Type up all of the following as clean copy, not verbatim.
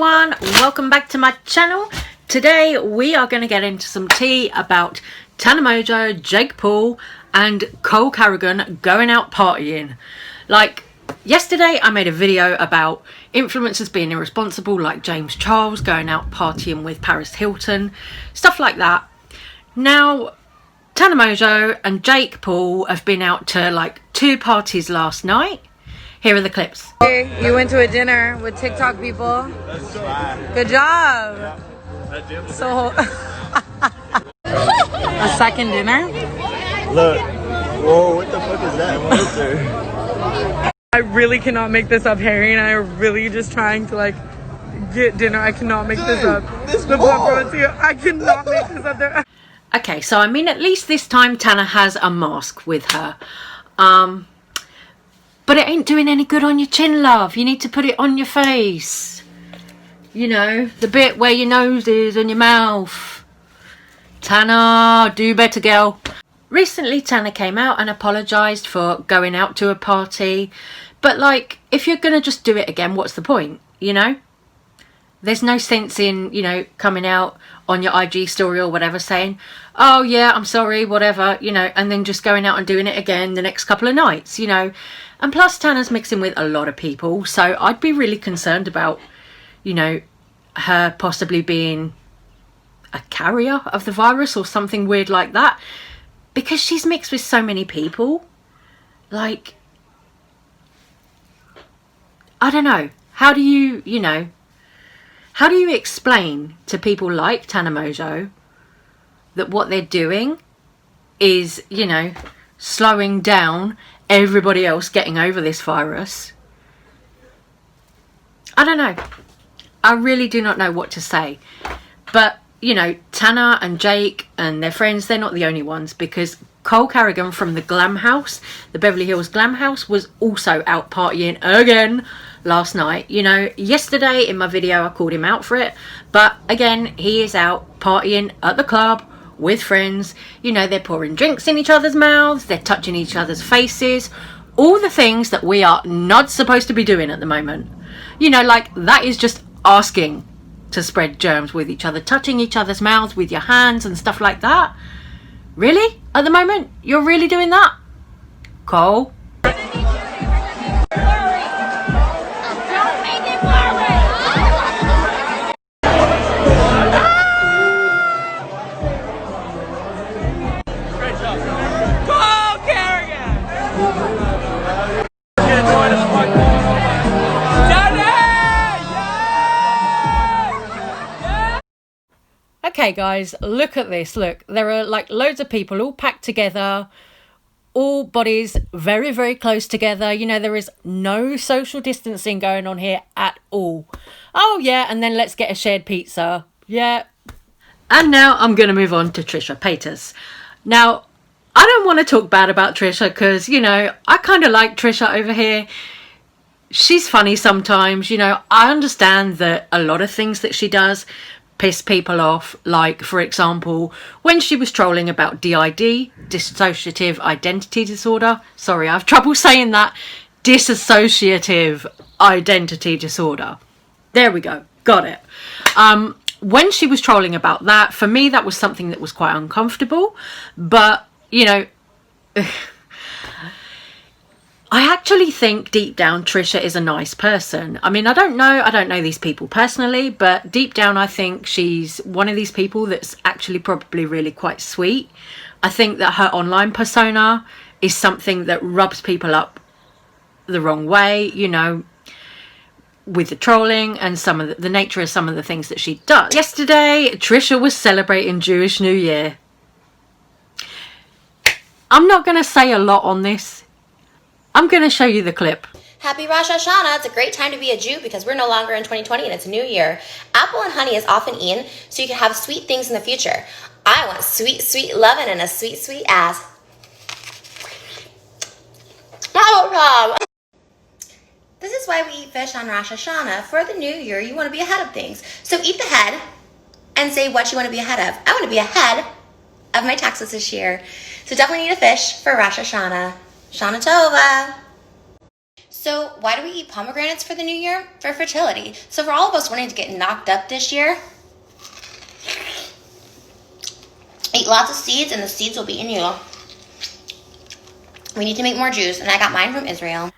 everyone, welcome back to my channel. Today we are going to get into some tea about Tana Jake Paul and Cole Carrigan going out partying. Like yesterday I made a video about influencers being irresponsible, like James Charles going out partying with Paris Hilton, stuff like that. Now Tana and Jake Paul have been out to like 2 parties last night. Here are the clips. Hey, you went to a dinner with TikTok people. Good job. So, a second dinner? Look. Whoa, what the fuck is that monster? I really cannot make this up, Harry, and I are really just trying to like get dinner. I cannot make this up. The paparazzi, I cannot make this up there. Okay, so I mean, at least this time Tana has a mask with her. But it ain't doing any good on your chin, love. You need to put it on your face. You know, the bit where your nose is and your mouth. Tana, do better, girl. Recently, Tana came out and apologised for going out to a party. But, like, if you're going to just do it again, what's the point, you know? There's no sense in, you know, coming out on your IG story or whatever saying, oh, yeah, I'm sorry, whatever, you know, and then just going out and doing it again the next couple of nights, you know. And plus, Tana's mixing with a lot of people, so I'd be really concerned about, you know, her possibly being a carrier of the virus or something weird like that, because she's mixed with so many people. Like, I don't know. How do you, you know, how do you explain to people like Tana that what they're doing is, you know, slowing down everybody else getting over this virus? I don't know. I really do not know what to say. But, you know, Tana and Jake and their friends, they're not the only ones, because Cole Carrigan from the Glam House, the Beverly Hills Glam House, was also out partying again last night. You know, yesterday in my video I called him out for it, but again, he is out partying at the club with friends. You know, they're pouring drinks in each other's mouths, they're touching each other's faces, all the things that we are not supposed to be doing at the moment. You know, like, that is just asking to spread germs with each other, touching each other's mouths with your hands and stuff like that. Really? At the moment, you're really doing that? Cole? Cole Carrigan! Okay guys, look at this. Look, there are like loads of people all packed together, all bodies very, very close together. You know, there is no social distancing going on here at all. Oh yeah, and then let's get a shared pizza. Yeah. And now I'm going to move on to Trisha Paytas. Now, I don't want to talk bad about Trisha because, you know, I kind of like Trisha over here. She's funny sometimes, you know. I understand that a lot of things that she does piss people off, like, for example, when she was trolling about DID, dissociative identity disorder. Sorry, I have trouble saying that. Dissociative identity disorder. There we go. Got it. When she was trolling about that, for me, that was something that was quite uncomfortable. But, you know, I actually think deep down Trisha is a nice person. I mean, I don't know these people personally, but deep down I think she's one of these people that's actually probably really quite sweet. I think that her online persona is something that rubs people up the wrong way, you know, with the trolling and some of the nature of some of the things that she does. Yesterday, Trisha was celebrating Jewish New Year. I'm not going to say a lot on this. I'm going to show you the clip. Happy Rosh Hashanah. It's a great time to be a Jew because we're no longer in 2020 and it's a new year. Apple and honey is often eaten so you can have sweet things in the future. I want sweet, sweet lovin' and a sweet, sweet ass. This is why we eat fish on Rosh Hashanah. For the new year, you want to be ahead of things. So eat the head and say what you want to be ahead of. I want to be ahead of my taxes this year. So definitely eat a fish for Rosh Hashanah. Shana Tova. So why do we eat pomegranates for the new year? For fertility. So for all of us wanting to get knocked up this year, eat lots of seeds and the seeds will be in you. We need to make more juice, and I got mine from Israel.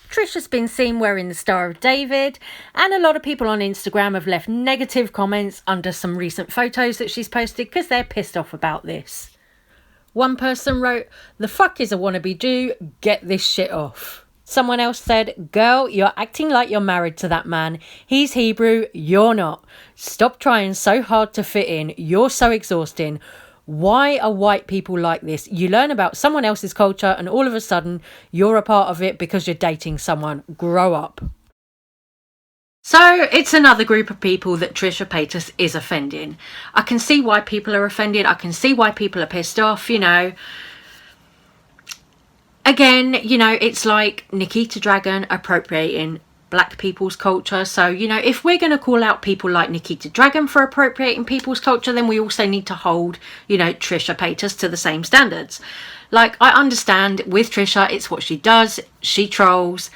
Trisha's been seen wearing the Star of David, and a lot of people on Instagram have left negative comments under some recent photos that she's posted because they're pissed off about this. One person wrote, "The fuck is a wannabe Jew? Get this shit off." Someone else said, "Girl, you're acting like you're married to that man. He's Hebrew, you're not. Stop trying so hard to fit in. You're so exhausting. Why are white people like this? You learn about someone else's culture and all of a sudden you're a part of it because you're dating someone. Grow up." So it's another group of people that Trisha Paytas is offending. I can see why people are offended. I can see why people are pissed off, you know. Again, you know, it's like Nikita Dragon appropriating black people's culture. So, you know, if we're going to call out people like Nikita Dragon for appropriating people's culture, then we also need to hold, you know, Trisha Paytas to the same standards. Like, I understand with Trisha, it's what she does. She trolls.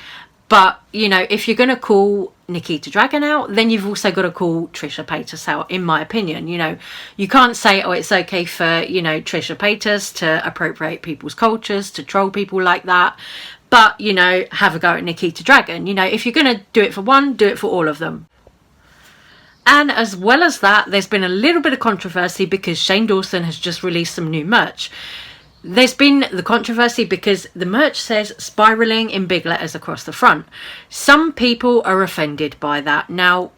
But, you know, if you're going to call Nikita Dragon out, then you've also got to call Trisha Paytas out, in my opinion. You know, you can't say, oh, it's okay for, you know, Trisha Paytas to appropriate people's cultures, to troll people like that. But, you know, have a go at Nikita Dragon. You know, if you're going to do it for one, do it for all of them. And as well as that, there's been a little bit of controversy because Shane Dawson has just released some new merch. There's been the controversy because the merch says spiraling in big letters across the front. Some people are offended by that. Now,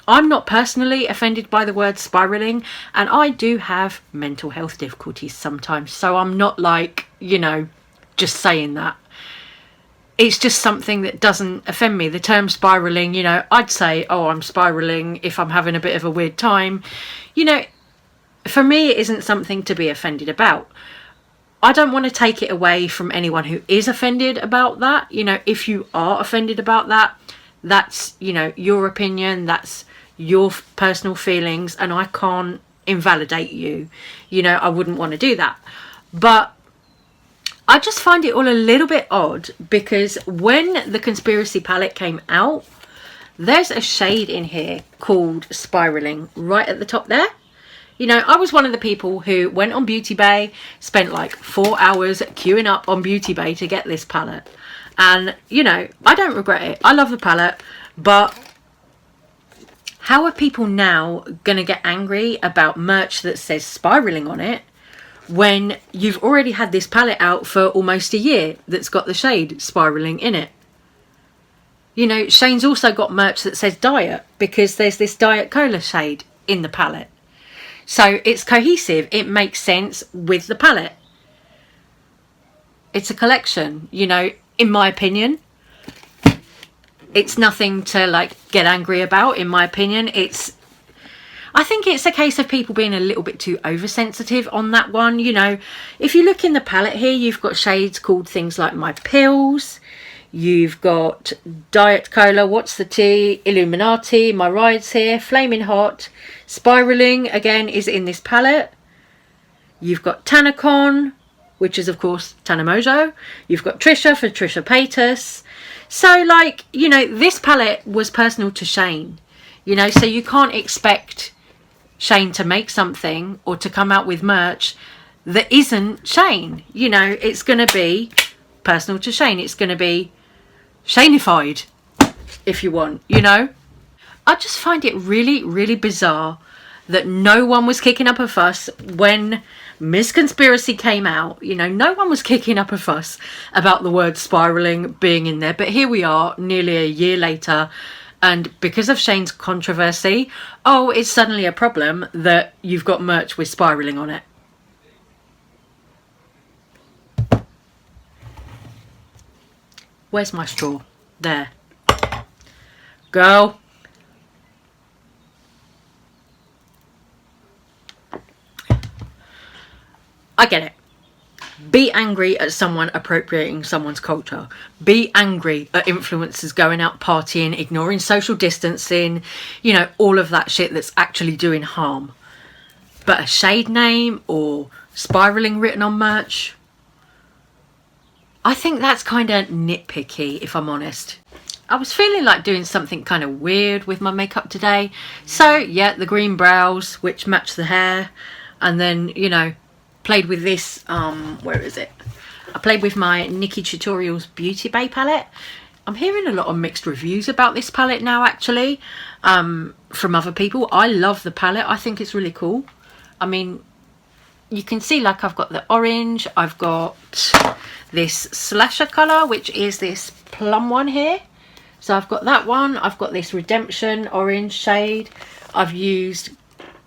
I'm not personally offended by the word spiraling, and I do have mental health difficulties sometimes. So I'm not like, you know, just saying that. It's just something that doesn't offend me. The term spiraling, you know, I'd say, oh, I'm spiraling if I'm having a bit of a weird time. You know, for me, it isn't something to be offended about. I don't want to take it away from anyone who is offended about that. You know, if you are offended about that, that's, you know, your opinion, that's your personal feelings, and I can't invalidate you. You know, I wouldn't want to do that. But I just find it all a little bit odd because when the conspiracy palette came out, there's a shade in here called spiraling right at the top there. You know, I was one of the people who went on Beauty Bay, spent like 4 hours queuing up on Beauty Bay to get this palette. And, you know, I don't regret it. I love the palette. But how are people now going to get angry about merch that says spiraling on it when you've already had this palette out for almost a year that's got the shade spiraling in it? You know, Shane's also got merch that says diet because there's this Diet Cola shade in the palette. So it's cohesive. It makes sense with the palette. It's a collection, you know, in my opinion. It's nothing to like get angry about, in my opinion. I think it's a case of people being a little bit too oversensitive on that one. You know, if you look in the palette here, you've got shades called things like My Pills. You've got Diet Cola, What's the Tea, Illuminati, My Ride's Here, Flaming Hot, Spiraling, again, is in this palette. You've got Tanacon, which is, of course, Tana Mojo. You've got Trisha for Trisha Paytas. So, like, you know, this palette was personal to Shane. You know, so you can't expect Shane to make something or to come out with merch that isn't Shane. You know, it's going to be personal to Shane. It's going to be Shanified, if you want, you know. I just find it really, really bizarre that no one was kicking up a fuss when Miss Conspiracy came out. You know, no one was kicking up a fuss about the word spiraling being in there. But here we are nearly a year later, and because of Shane's controversy, oh, it's suddenly a problem that you've got merch with spiraling on it. Where's my straw? There. Girl. I get it. Be angry at someone appropriating someone's culture. Be angry at influencers going out partying, ignoring social distancing, you know, all of that shit that's actually doing harm. But a shade name or spiraling written on merch, I think that's kind of nitpicky, if I'm honest. I was feeling like doing something kind of weird with my makeup today. So, yeah, the green brows, which match the hair. And then, you know, played with this, where is it? I played with my Nikki Tutorials Beauty Bay palette. I'm hearing a lot of mixed reviews about this palette now, actually, from other people. I love the palette. I think it's really cool. I mean, you can see, like, I've got the orange. I've got this slasher colour, which is this plum one here. So I've got that one. I've got this redemption orange shade. I've used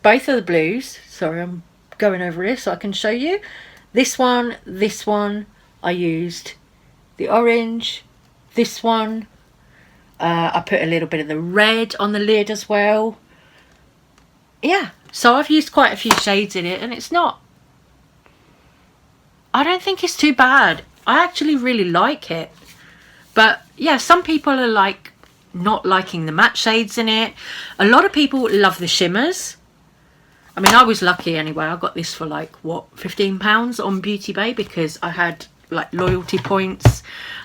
both of the blues. Sorry, I'm going over this so I can show you. This one. I used the orange. This one. I put a little bit of the red on the lid as well. Yeah, so I've used quite a few shades in it, and it's not... I don't think it's too bad. I actually really like it. But yeah, some people are like not liking the matte shades in it. A lot of people love the shimmers. I mean, I was lucky anyway. I got this for like, what, £15 on Beauty Bay because I had like loyalty points.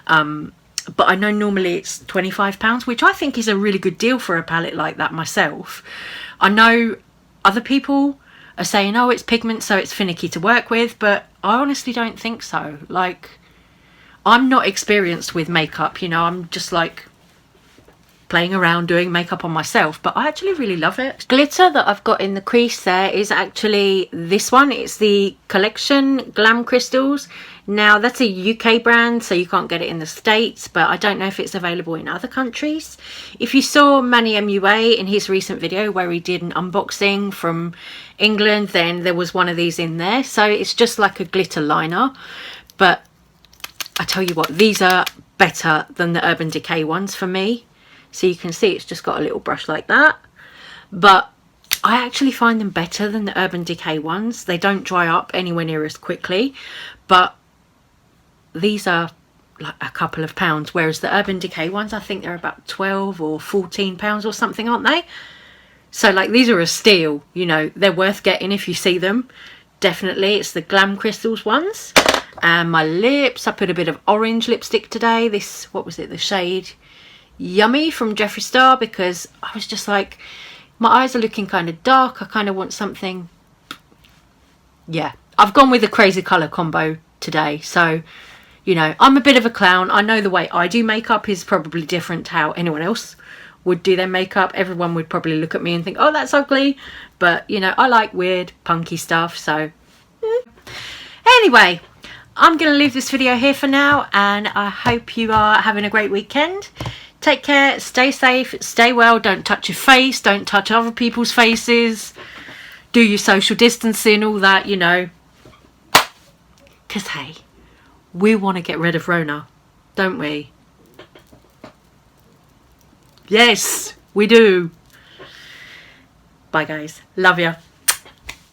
But I know normally it's £25, which I think is a really good deal for a palette like that myself. I know other people are saying, oh, it's pigment, so it's finicky to work with. But I honestly don't think so. Like... I'm not experienced with makeup, you know, I'm just like playing around doing makeup on myself, but I actually really love it. Glitter that I've got in the crease there is actually this one. It's the Collection Glam Crystals. Now that's a UK brand, so you can't get it in the States, but I don't know if it's available in other countries. If you saw Manny MUA in his recent video where he did an unboxing from England, then there was one of these in there. So it's just like a glitter liner, but I tell you what, these are better than the Urban Decay ones for me. So you can see it's just got a little brush like that. But I actually find them better than the Urban Decay ones. They don't dry up anywhere near as quickly. But these are like a couple of pounds. Whereas the Urban Decay ones, I think they're about 12 or 14 pounds or something, aren't they? So like these are a steal. You know, they're worth getting if you see them. Definitely. It's the Glam Crystals ones. And my lips, I put a bit of orange lipstick today. This, what was it, the shade Yummy from Jeffree Star, because I was just like, my eyes are looking kind of dark. I kind of want something. Yeah, I've gone with the crazy colour combo today. So, you know, I'm a bit of a clown. I know the way I do makeup is probably different to how anyone else would do their makeup. Everyone would probably look at me and think, oh, that's ugly. But, you know, I like weird, punky stuff. So, Anyway, I'm going to leave this video here for now, and I hope you are having a great weekend. Take care, stay safe, stay well, don't touch your face, don't touch other people's faces, do your social distancing, all that, you know. Because, hey, we want to get rid of Rona, don't we? Yes, we do. Bye, guys. Love ya.